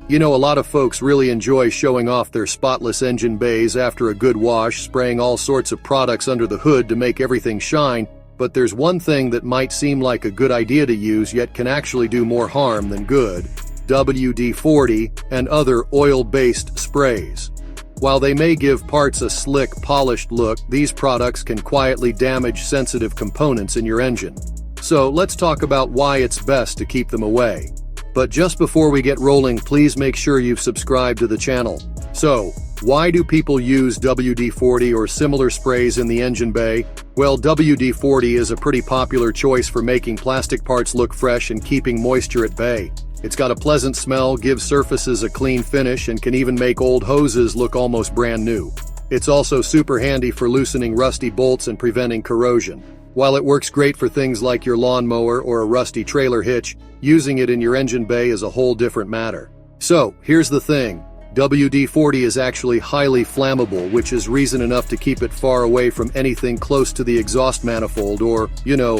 You know, a lot of folks really enjoy showing off their spotless engine bays after a good wash, spraying all sorts of products under the hood to make everything shine, but there's one thing that might seem like a good idea to use yet can actually do more harm than good: WD-40 and other oil-based sprays. While they may give parts a slick, polished look, these products can quietly damage sensitive components in your engine. So let's talk about why it's best to keep them away. But just before we get rolling, please make sure you've subscribed to the channel. So, why do people use WD-40 or similar sprays in the engine bay? Well, WD-40 is a pretty popular choice for making plastic parts look fresh and keeping moisture at bay. It's got a pleasant smell, gives surfaces a clean finish, and can even make old hoses look almost brand new. It's also super handy for loosening rusty bolts and preventing corrosion. While it works great for things like your lawnmower or a rusty trailer hitch, using it in your engine bay is a whole different matter. So, here's the thing. WD-40 is actually highly flammable, which is reason enough to keep it far away from anything close to the exhaust manifold or,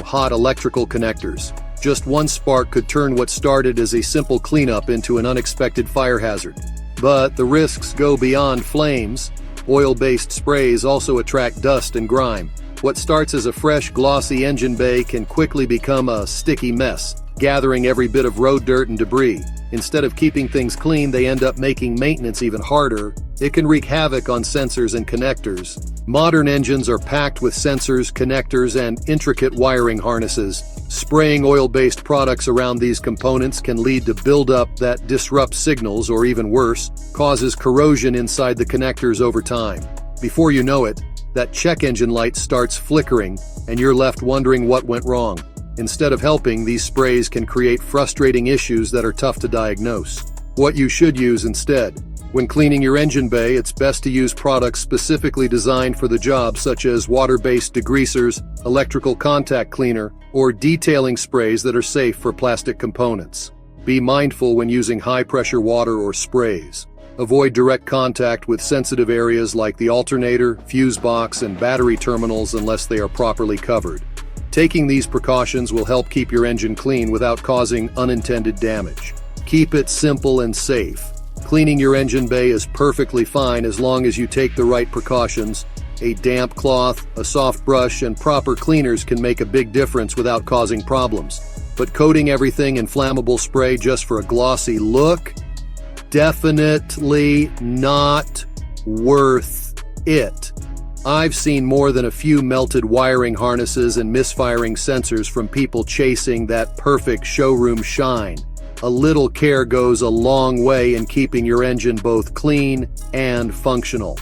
hot electrical connectors. Just one spark could turn what started as a simple cleanup into an unexpected fire hazard. But the risks go beyond flames. Oil-based sprays also attract dust and grime. What starts as a fresh, glossy engine bay can quickly become a sticky mess, gathering every bit of road dirt and debris. Instead of keeping things clean, they end up making maintenance even harder. It can wreak havoc on sensors and connectors. Modern engines are packed with sensors, connectors, and intricate wiring harnesses. Spraying oil-based products around these components can lead to buildup that disrupts signals, or even worse, causes corrosion inside the connectors over time. Before you know it, that check engine light starts flickering, and you're left wondering what went wrong. Instead of helping, these sprays can create frustrating issues that are tough to diagnose. What you should use instead. When cleaning your engine bay, it's best to use products specifically designed for the job, such as water-based degreasers, electrical contact cleaner, or detailing sprays that are safe for plastic components. Be mindful when using high-pressure water or sprays. Avoid direct contact with sensitive areas like the alternator, fuse box, and battery terminals unless they are properly covered. Taking these precautions will help keep your engine clean without causing unintended damage. Keep it simple and safe. Cleaning your engine bay is perfectly fine as long as you take the right precautions. A damp cloth, a soft brush, and proper cleaners can make a big difference without causing problems. But coating everything in flammable spray just for a glossy look? Definitely not worth it. I've seen more than a few melted wiring harnesses and misfiring sensors from people chasing that perfect showroom shine. A little care goes a long way in keeping your engine both clean and functional.